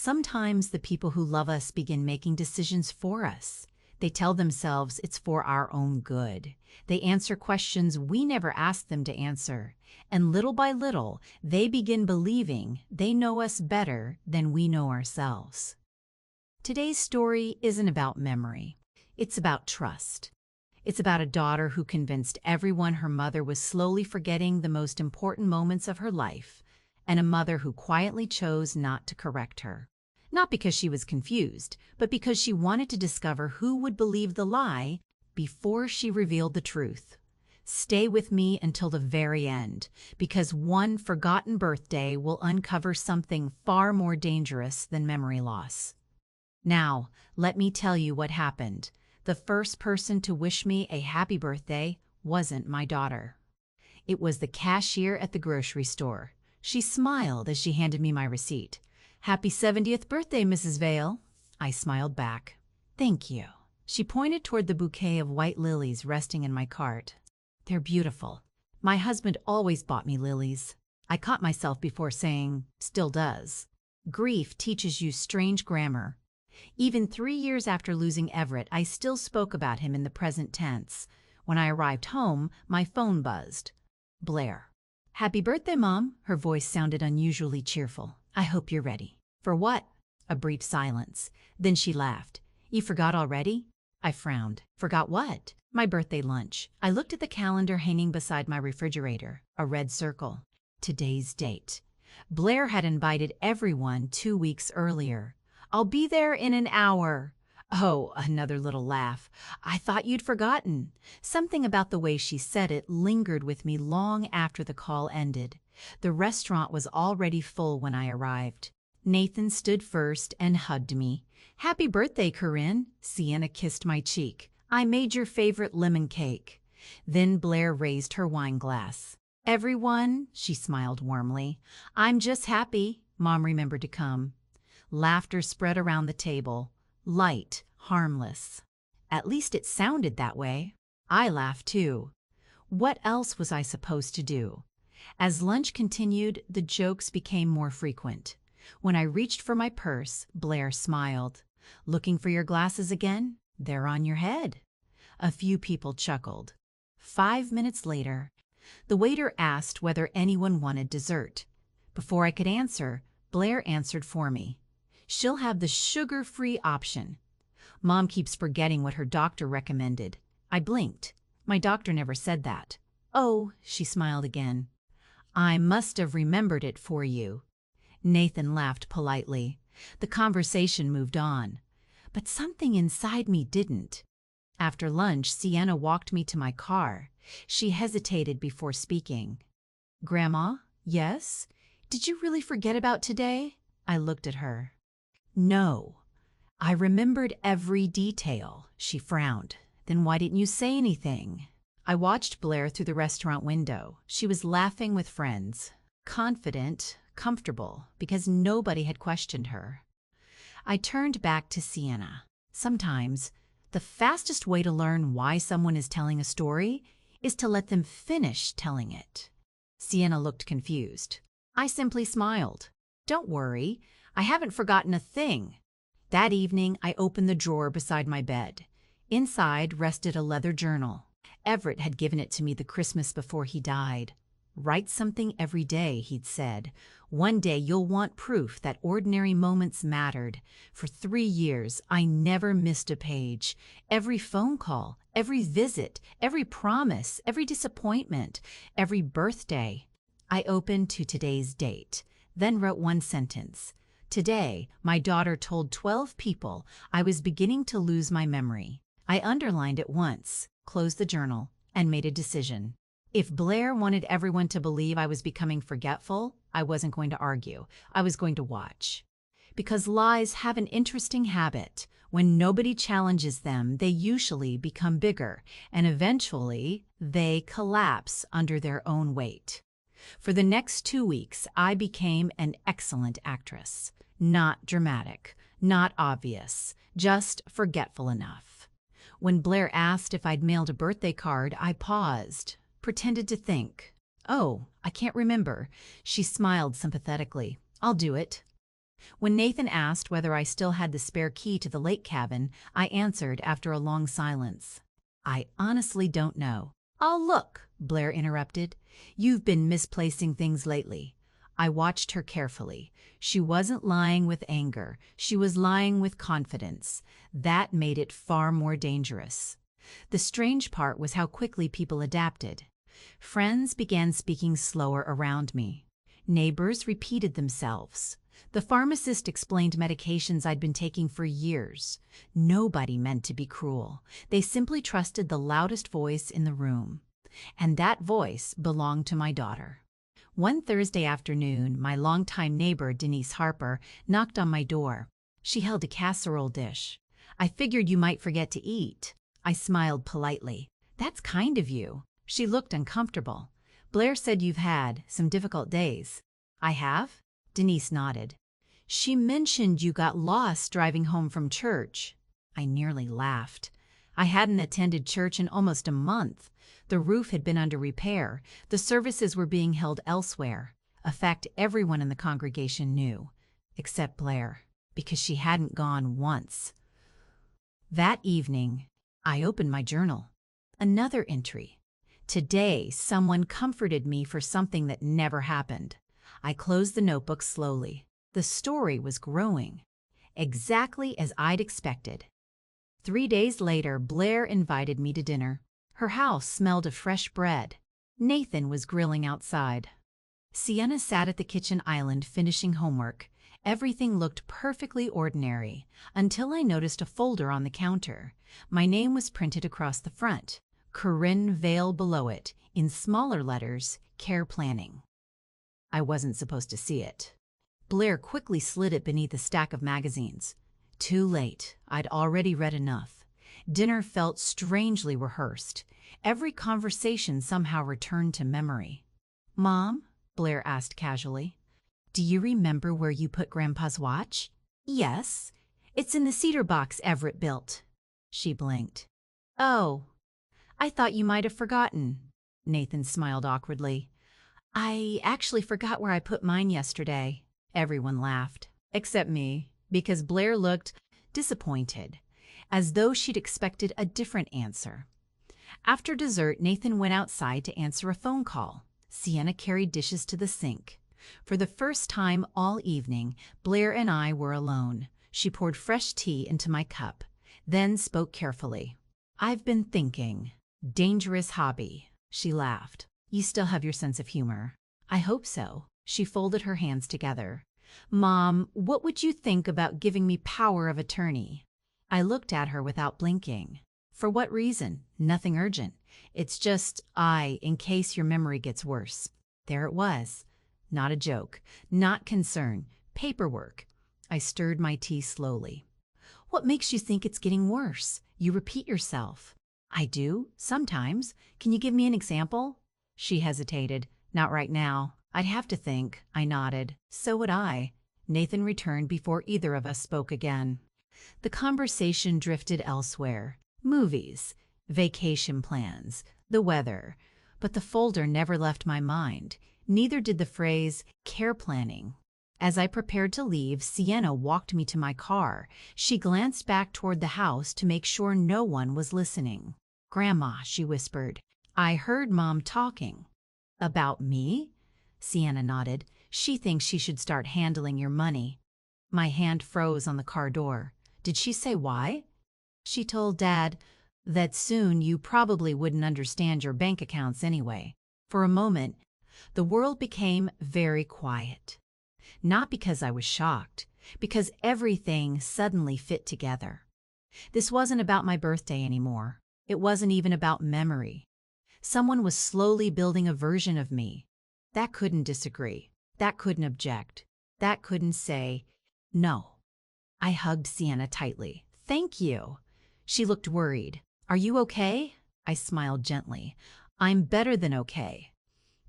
Sometimes the people who love us begin making decisions for us. They tell themselves it's for our own good. They answer questions we never asked them to answer. And little by little, they begin believing they know us better than we know ourselves. Today's story isn't about memory. It's about trust. It's about a daughter who convinced everyone her mother was slowly forgetting the most important moments of her life, and a mother who quietly chose not to correct her. Not because she was confused, but because she wanted to discover who would believe the lie before she revealed the truth. Stay with me until the very end, because one forgotten birthday will uncover something far more dangerous than memory loss. Now, let me tell you what happened. The first person to wish me a happy birthday wasn't my daughter. It was the cashier at the grocery store. She smiled as she handed me my receipt. "Happy 70th birthday, Mrs. Vale." I smiled back. "Thank you." She pointed toward the bouquet of white lilies resting in my cart. "They're beautiful. My husband always bought me lilies." I caught myself before saying, "still does." Grief teaches you strange grammar. Even 3 years after losing Everett, I still spoke about him in the present tense. When I arrived home, my phone buzzed. Blair. "Happy birthday, Mom." Her voice sounded unusually cheerful. "I hope you're ready." "For what?" A brief silence. Then she laughed. "You forgot already?" I frowned. "Forgot what?" "My birthday lunch." I looked at the calendar hanging beside my refrigerator, a red circle. Today's date. Blair had invited everyone 2 weeks earlier. "I'll be there in an hour." Oh, another little laugh. "I thought you'd forgotten." Something about the way she said it lingered with me long after the call ended. The restaurant was already full when I arrived. Nathan stood first and hugged me. "Happy birthday, Corinne." Sienna kissed my cheek. "I made your favorite lemon cake." Then Blair raised her wine glass. "Everyone," she smiled warmly. "I'm just happy Mom remembered to come." Laughter spread around the table. Light, harmless. At least it sounded that way. I laughed too. What else was I supposed to do? As lunch continued, the jokes became more frequent. When I reached for my purse, Blair smiled. "Looking for your glasses again? They're on your head." A few people chuckled. 5 minutes later, the waiter asked whether anyone wanted dessert. Before I could answer, Blair answered for me. "She'll have the sugar-free option." Mom keeps forgetting what her doctor recommended. I blinked. My doctor never said that. "Oh," she smiled again. "I must have remembered it for you." Nathan laughed politely. The conversation moved on. But something inside me didn't. After lunch, Sienna walked me to my car. She hesitated before speaking. "Grandma?" "Yes?" "Did you really forget about today?" I looked at her. "No. I remembered every detail." She frowned. "Then why didn't you say anything?" I watched Blair through the restaurant window. She was laughing with friends. Confident, comfortable, because nobody had questioned her. I turned back to Sienna. Sometimes, the fastest way to learn why someone is telling a story is to let them finish telling it. Sienna looked confused. I simply smiled. "Don't worry. I haven't forgotten a thing." That evening, I opened the drawer beside my bed. Inside rested a leather journal. Everett had given it to me the Christmas before he died. "Write something every day," he'd said. "One day you'll want proof that ordinary moments mattered." For 3 years, I never missed a page. Every phone call, every visit, every promise, every disappointment, every birthday. I opened to today's date, then wrote one sentence. "Today, my daughter told 12 people I was beginning to lose my memory." I underlined it once, closed the journal, and made a decision. If Blair wanted everyone to believe I was becoming forgetful, I wasn't going to argue. I was going to watch. Because lies have an interesting habit. When nobody challenges them, they usually become bigger, and eventually they collapse under their own weight. For the next 2 weeks, I became an excellent actress. Not dramatic, not obvious, just forgetful enough. When Blair asked if I'd mailed a birthday card, I paused, pretended to think. "Oh, I can't remember." She smiled sympathetically. "I'll do it." When Nathan asked whether I still had the spare key to the lake cabin, I answered after a long silence. I honestly don't know. "I'll look," Blair interrupted. "You've been misplacing things lately." I watched her carefully. She wasn't lying with anger. She was lying with confidence. That made it far more dangerous. The strange part was how quickly people adapted. Friends began speaking slower around me. Neighbors repeated themselves. The pharmacist explained medications I'd been taking for years. Nobody meant to be cruel. They simply trusted the loudest voice in the room. And that voice belonged to my daughter. One Thursday afternoon, my longtime neighbor, Denise Harper, knocked on my door. She held a casserole dish. "I figured you might forget to eat." I smiled politely. "That's kind of you." She looked uncomfortable. "Blair said you've had some difficult days." "I have?" Denise nodded. "She mentioned you got lost driving home from church." I nearly laughed. I hadn't attended church in almost a month. The roof had been under repair. The services were being held elsewhere, a fact everyone in the congregation knew, except Blair, because she hadn't gone once. That evening, I opened my journal. Another entry. "Today, someone comforted me for something that never happened." I closed the notebook slowly. The story was growing, exactly as I'd expected. 3 days later, Blair invited me to dinner. Her house smelled of fresh bread. Nathan was grilling outside. Sienna sat at the kitchen island finishing homework. Everything looked perfectly ordinary, until I noticed a folder on the counter. My name was printed across the front. Corinne Vale below it, in smaller letters, Care Planning. I wasn't supposed to see it. Blair quickly slid it beneath a stack of magazines. Too late. I'd already read enough. Dinner felt strangely rehearsed. Every conversation somehow returned to memory. "Mom," Blair asked casually, "do you remember where you put Grandpa's watch?" "Yes. It's in the cedar box Everett built." She blinked. "Oh, I thought you might have forgotten." Nathan smiled awkwardly. "I actually forgot where I put mine yesterday." Everyone laughed, except me, because Blair looked disappointed, as though she'd expected a different answer. After dessert, Nathan went outside to answer a phone call. Sienna carried dishes to the sink. For the first time all evening, Blair and I were alone. She poured fresh tea into my cup, then spoke carefully. "I've been thinking. Dangerous hobby." She laughed. "You still have your sense of humor." "I hope so." She folded her hands together. "Mom, what would you think about giving me power of attorney?" I looked at her without blinking. "For what reason?" "Nothing urgent. It's just in case your memory gets worse." There it was. Not a joke. Not concern. Paperwork. I stirred my tea slowly. "What makes you think it's getting worse? You repeat yourself." "I do, sometimes. Can you give me an example?" She hesitated. "Not right now. I'd have to think." I nodded. "So would I." Nathan returned before either of us spoke again. The conversation drifted elsewhere. Movies, vacation plans, the weather. But the folder never left my mind. Neither did the phrase care planning. As I prepared to leave, Sienna walked me to my car. She glanced back toward the house to make sure no one was listening. "Grandma," she whispered, "I heard Mom talking." "About me?" Sienna nodded. "She thinks she should start handling your money." My hand froze on the car door. "Did she say why?" "She told Dad that soon you probably wouldn't understand your bank accounts anyway." For a moment, the world became very quiet. Not because I was shocked, because everything suddenly fit together. This wasn't about my birthday anymore. It wasn't even about memory. Someone was slowly building a version of me. That couldn't disagree. That couldn't object. That couldn't say no. I hugged Sienna tightly. "Thank you." She looked worried. "Are you okay?" I smiled gently. "I'm better than okay.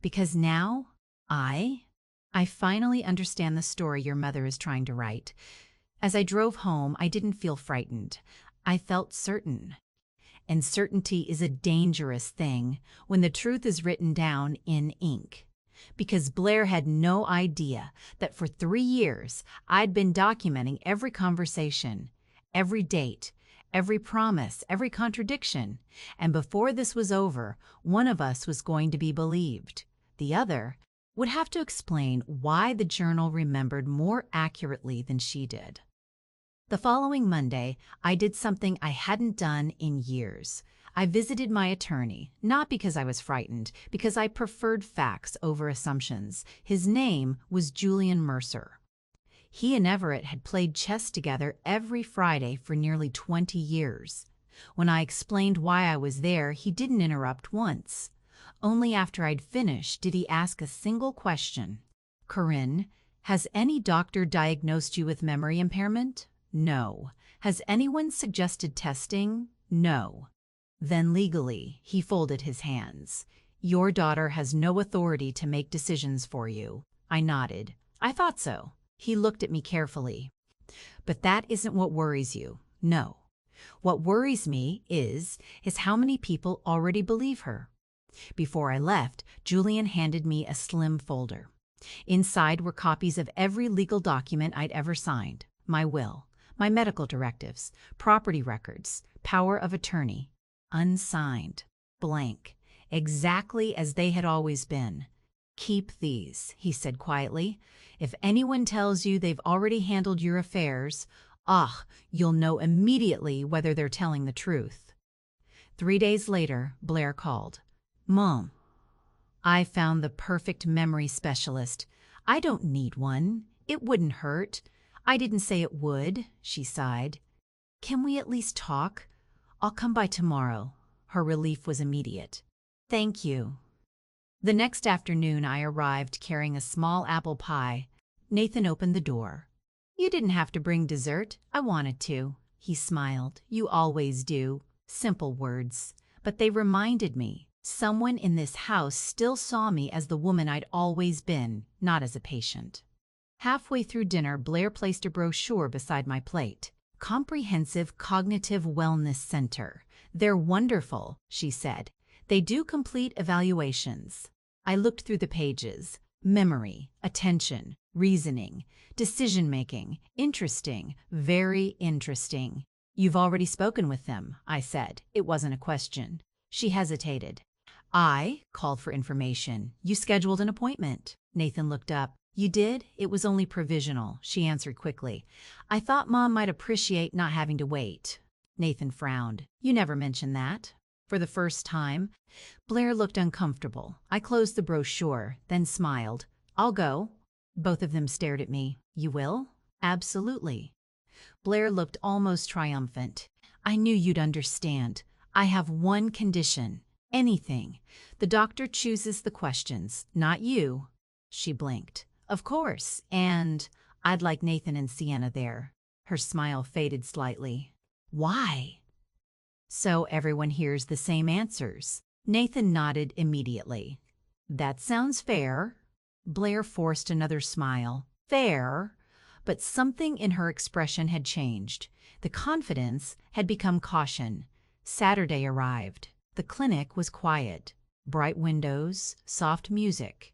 Because now, I finally understand the story your mother is trying to write." As I drove home, I didn't feel frightened. I felt certain. And certainty is a dangerous thing when the truth is written down in ink. Because Blair had no idea that for 3 years I'd been documenting every conversation, every date, every promise, every contradiction, and before this was over, one of us was going to be believed. The other would have to explain why the journal remembered more accurately than she did. The following Monday, I did something I hadn't done in years. I visited my attorney, not because I was frightened, because I preferred facts over assumptions. His name was Julian Mercer. He and Everett had played chess together every Friday for nearly 20 years. When I explained why I was there, he didn't interrupt once. Only after I'd finished did he ask a single question. "Corinne, has any doctor diagnosed you with memory impairment?" "No." "Has anyone suggested testing?" "No." "Then legally," he folded his hands, "your daughter has no authority to make decisions for you." I nodded. "I thought so." He looked at me carefully. "But that isn't what worries you." "No. What worries me is how many people already believe her." Before I left, Julian handed me a slim folder. Inside were copies of every legal document I'd ever signed: my will, my medical directives, property records, power of attorney. Unsigned, blank, exactly as they had always been. "Keep these," he said quietly. "If anyone tells you they've already handled your affairs, you'll know immediately whether they're telling the truth." 3 days later, Blair called. "Mom, I found the perfect memory specialist. I don't need one. It wouldn't hurt." "I didn't say it would," she sighed. "Can we at least talk? I'll come by tomorrow." Her relief was immediate. "Thank you." The next afternoon I arrived carrying a small apple pie. Nathan opened the door. "You didn't have to bring dessert. I wanted to." He smiled. "You always do." Simple words. But they reminded me someone in this house still saw me as the woman I'd always been, not as a patient. Halfway through dinner, Blair placed a brochure beside my plate. "Comprehensive Cognitive Wellness Center. They're wonderful," she said. "They do complete evaluations." I looked through the pages. Memory, attention, reasoning, decision-making. Interesting, very interesting. "You've already spoken with them," I said. It wasn't a question. She hesitated. "I called for information. You scheduled an appointment." Nathan looked up. "You did? It was only provisional," she answered quickly. "I thought Mom might appreciate not having to wait." Nathan frowned. "You never mentioned that." For the first time, Blair looked uncomfortable. I closed the brochure, then smiled. "I'll go." Both of them stared at me. "You will?" "Absolutely." Blair looked almost triumphant. "I knew you'd understand. I have one condition. Anything. The doctor chooses the questions, not you." She blinked. "Of course, and I'd like Nathan and Sienna there." Her smile faded slightly. "Why?" "So everyone hears the same answers." Nathan nodded immediately. "That sounds fair." Blair forced another smile. "Fair." But something in her expression had changed. The confidence had become caution. Saturday arrived. The clinic was quiet. Bright windows, soft music.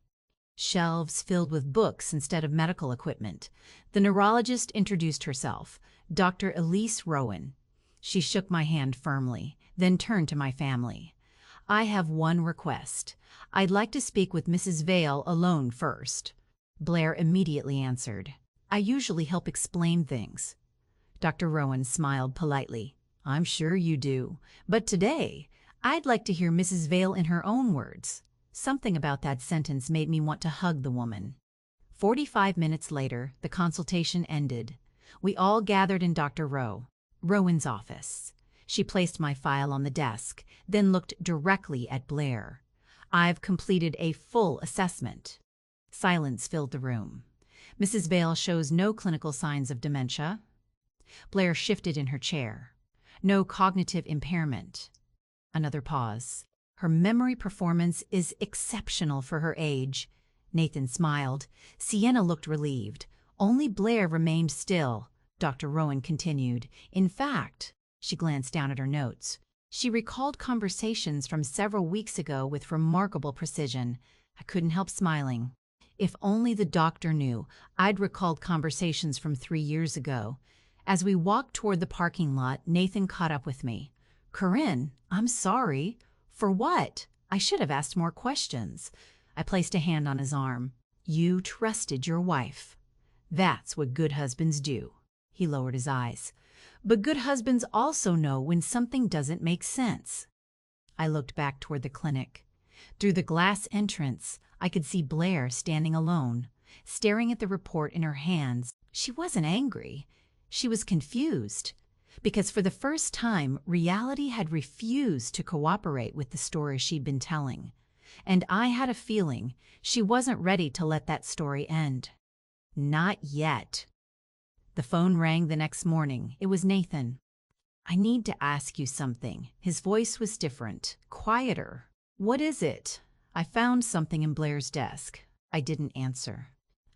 Shelves filled with books instead of medical equipment. The neurologist introduced herself, Dr. Elise Rowan. She shook my hand firmly, then turned to my family. "I have one request. I'd like to speak with Mrs. Vale alone first." Blair immediately answered. "I usually help explain things." Dr. Rowan smiled politely. "I'm sure you do. But today, I'd like to hear Mrs. Vale in her own words." Something about that sentence made me want to hug the woman. 45 minutes later, the consultation ended. We all gathered in Dr. Rowan's office. She placed my file on the desk, then looked directly at Blair. "I've completed a full assessment." Silence filled the room. "Mrs. Vale shows no clinical signs of dementia." Blair shifted in her chair. "No cognitive impairment." Another pause. "Her memory performance is exceptional for her age." Nathan smiled. Sienna looked relieved. Only Blair remained still. Dr. Rowan continued. "In fact," she glanced down at her notes, "she recalled conversations from several weeks ago with remarkable precision. I couldn't help smiling. If only the doctor knew, I'd recalled conversations from 3 years ago. As we walked toward the parking lot, Nathan caught up with me. "Corinne, I'm sorry." "For what?" I should have asked more questions. I placed a hand on his arm. "You trusted your wife. That's what good husbands do." He lowered his eyes. "But good husbands also know when something doesn't make sense." I looked back toward the clinic. Through the glass entrance, I could see Blair standing alone, staring at the report in her hands. She wasn't angry. She was confused, because for the first time, reality had refused to cooperate with the story she'd been telling. And I had a feeling she wasn't ready to let that story end. Not yet. The phone rang the next morning. It was Nathan. "I need to ask you something." His voice was different, quieter. "What is it?" "I found something in Blair's desk." I didn't answer.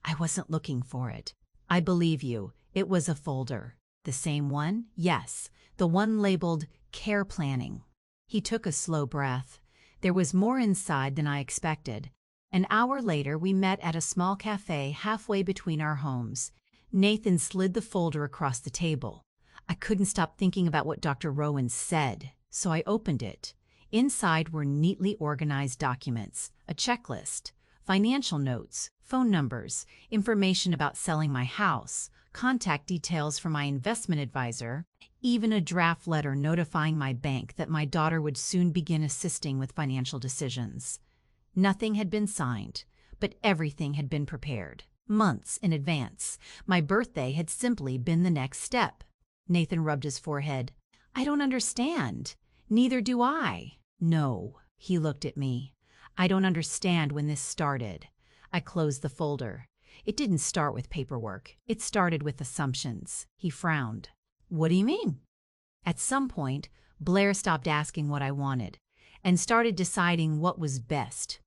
"I wasn't looking for it." "I believe you. It was a folder." "The same one?" "Yes, the one labeled Care Planning." He took a slow breath. There was more inside than I expected. An hour later, we met at a small cafe halfway between our homes. Nathan slid the folder across the table. I couldn't stop thinking about what Dr. Rowan said, so I opened it. Inside were neatly organized documents, a checklist, financial notes, phone numbers, information about selling my house, contact details for my investment advisor, even a draft letter notifying my bank that my daughter would soon begin assisting with financial decisions. Nothing had been signed, but everything had been prepared, months in advance. My birthday had simply been the next step. Nathan rubbed his forehead. "I don't understand." "Neither do I." "No." He looked at me. "I don't understand when this started." I closed the folder. "It didn't start with paperwork. It started with assumptions." He frowned. "What do you mean?" "At some point, Blair stopped asking what I wanted and started deciding what was best.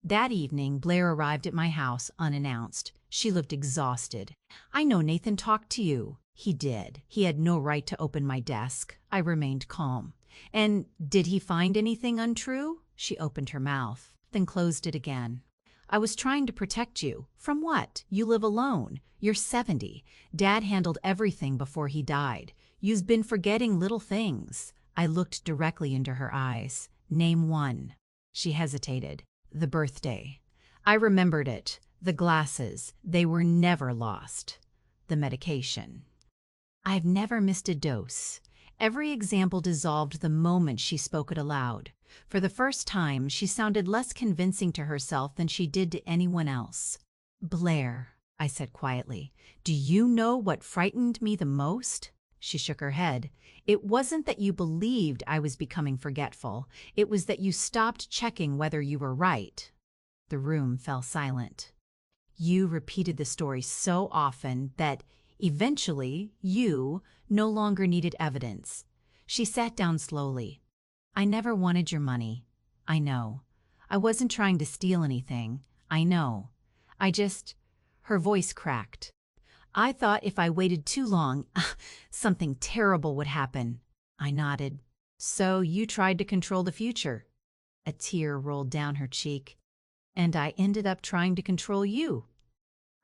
That evening, Blair arrived at my house unannounced. She looked exhausted. "I know Nathan talked to you." "He did. He had no right to open my desk." I remained calm. "And did he find anything untrue?" She opened her mouth, then closed it again. "I was trying to protect you." "From what? You live alone. You're 70. Dad handled everything before he died. You've been forgetting little things." I looked directly into her eyes. "Name one." She hesitated. "The birthday." I remembered it. The glasses. They were never lost. "The medication." "I've never missed a dose." Every example dissolved the moment she spoke it aloud. For the first time, she sounded less convincing to herself than she did to anyone else. "Blair," I said quietly, "do you know what frightened me the most?" She shook her head. "It wasn't that you believed I was becoming forgetful. It was that you stopped checking whether you were right." The room fell silent. "You repeated the story so often that eventually you no longer needed evidence." She sat down slowly. "I never wanted your money. I know. I wasn't trying to steal anything. I know. I just—" Her voice cracked. "I thought if I waited too long, something terrible would happen." I nodded. "So you tried to control the future." A tear rolled down her cheek. "And I ended up trying to control you."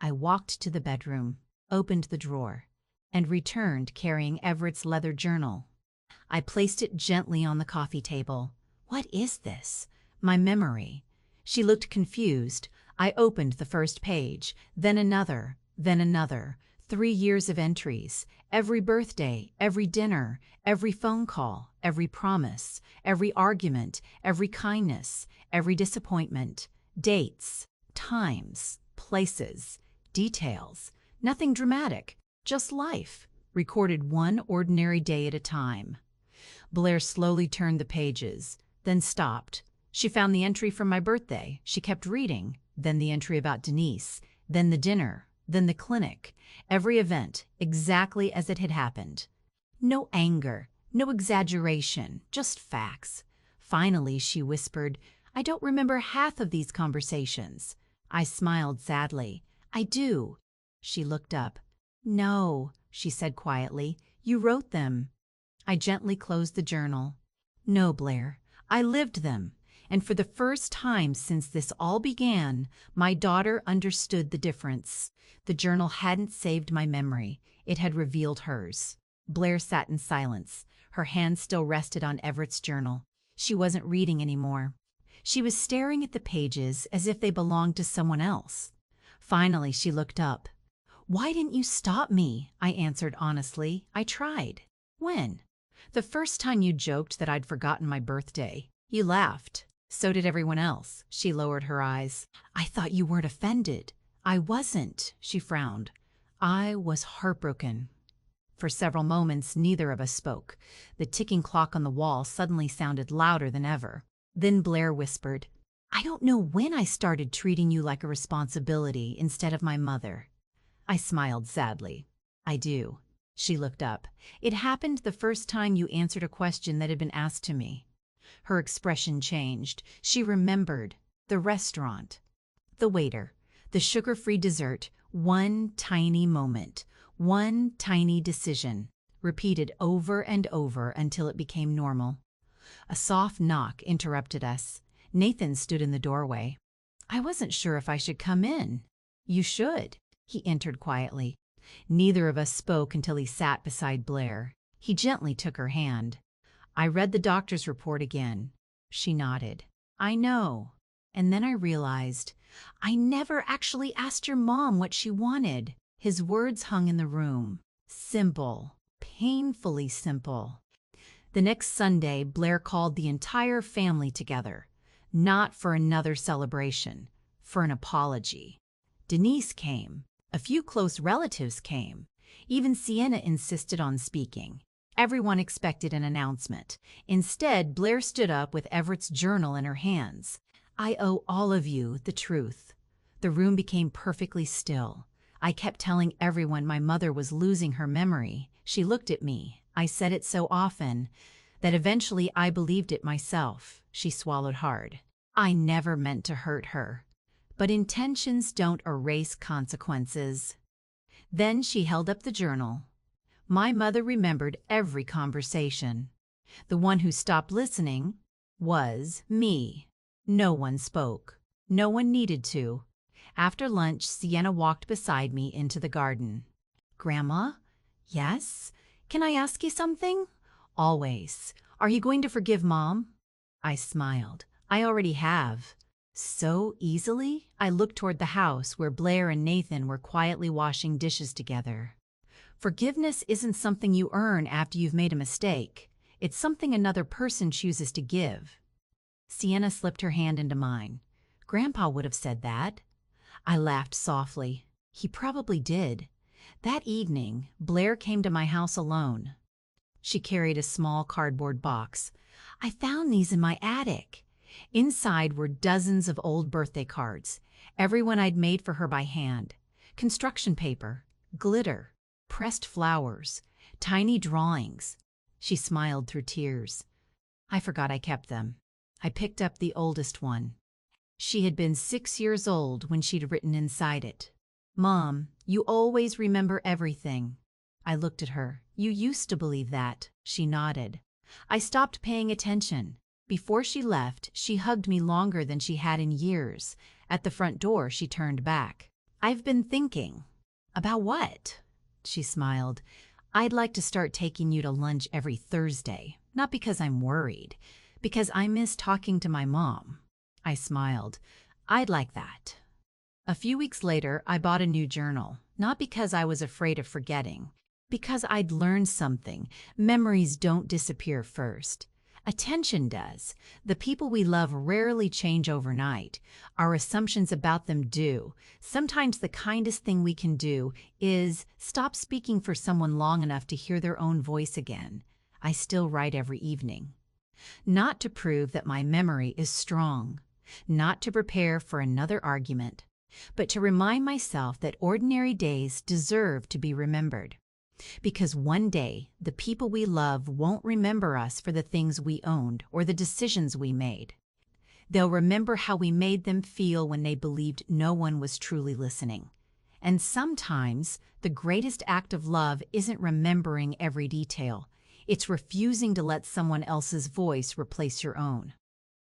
I walked to the bedroom, opened the drawer, and returned carrying Everett's leather journal. I placed it gently on the coffee table. "What is this?" "My memory." She looked confused. I opened the first page, then another, then another. 3 years of entries. Every birthday, every dinner, every phone call, every promise, every argument, every kindness, every disappointment. Dates, times, places, details. Nothing dramatic, just life, recorded one ordinary day at a time. Blair slowly turned the pages, then stopped. She found the entry from my birthday. She kept reading, then the entry about Denise, then the dinner, then the clinic. Every event, exactly as it had happened. No anger, no exaggeration, just facts. Finally, she whispered, "I don't remember half of these conversations." I smiled sadly. "I do." She looked up. "No," she said quietly, "you wrote them." I gently closed the journal. "No, Blair, I lived them. And for the first time since this all began, my daughter understood the difference. The journal hadn't saved my memory. It had revealed hers. Blair sat in silence. Her hand still rested on Everett's journal. She wasn't reading anymore. She was staring at the pages as if they belonged to someone else. Finally, she looked up. "Why didn't you stop me?" I answered honestly. "I tried." "When?" "The first time you joked that I'd forgotten my birthday. You laughed. So did everyone else." She lowered her eyes. "I thought you weren't offended." "I wasn't," she frowned. I was heartbroken. For several moments, neither of us spoke. The ticking clock on the wall suddenly sounded louder than ever. Then Blair whispered, "I don't know when I started treating you like a responsibility instead of my mother." I smiled sadly. "I do." She looked up. "It happened the first time you answered a question that had been asked to me." Her expression changed. She remembered. The restaurant. The waiter. The sugar-free dessert. One tiny moment. One tiny decision. Repeated over and over until it became normal. A soft knock interrupted us. Nathan stood in the doorway. "I wasn't sure if I should come in." "You should." He entered quietly. Neither of us spoke until he sat beside Blair. He gently took her hand. "I read the doctor's report again." She nodded. "I know." And then I realized, I never actually asked your mom what she wanted. His words hung in the room. Simple. Painfully simple. The next Sunday, Blair called the entire family together. Not for another celebration. For an apology. Denise came. A few close relatives came. Even Sienna insisted on speaking. Everyone expected an announcement. Instead, Blair stood up with Everett's journal in her hands. "I owe all of you the truth." The room became perfectly still. I kept telling everyone my mother was losing her memory. She looked at me. I said it so often that eventually I believed it myself. She swallowed hard. "I never meant to hurt her. But intentions don't erase consequences." Then she held up the journal. My mother remembered every conversation. The one who stopped listening was me. No one spoke. No one needed to. After lunch, Sienna walked beside me into the garden. "Grandma?" "Yes? Can I ask you something?" "Always. Are you going to forgive Mom?" I smiled. "I already have." So easily? I looked toward the house where Blair and Nathan were quietly washing dishes together. Forgiveness isn't something you earn after you've made a mistake. It's something another person chooses to give. Sienna slipped her hand into mine. "Grandpa would have said that." I laughed softly. He probably did. That evening, Blair came to my house alone. She carried a small cardboard box. "I found these in my attic." Inside were dozens of old birthday cards, everyone I'd made for her by hand. Construction paper, glitter, pressed flowers, tiny drawings. She smiled through tears. I forgot I kept them. I picked up the oldest one. She had been 6 years old when she'd written inside it, "Mom, you always remember everything." I looked at her. "You used to believe that." She nodded. I stopped paying attention. Before she left, she hugged me longer than she had in years. At the front door, she turned back. "I've been thinking." "About what?" She smiled. "I'd like to start taking you to lunch every Thursday. Not because I'm worried. Because I miss talking to my mom." I smiled. "I'd like that." A few weeks later, I bought a new journal. Not because I was afraid of forgetting. Because I'd learned something. Memories don't disappear first. Attention does. The people we love rarely change overnight. Our assumptions about them do. Sometimes the kindest thing we can do is stop speaking for someone long enough to hear their own voice again. I still write every evening. Not to prove that my memory is strong. Not to prepare for another argument. But to remind myself that ordinary days deserve to be remembered. Because one day, the people we love won't remember us for the things we owned or the decisions we made. They'll remember how we made them feel when they believed no one was truly listening. And sometimes, the greatest act of love isn't remembering every detail. It's refusing to let someone else's voice replace your own.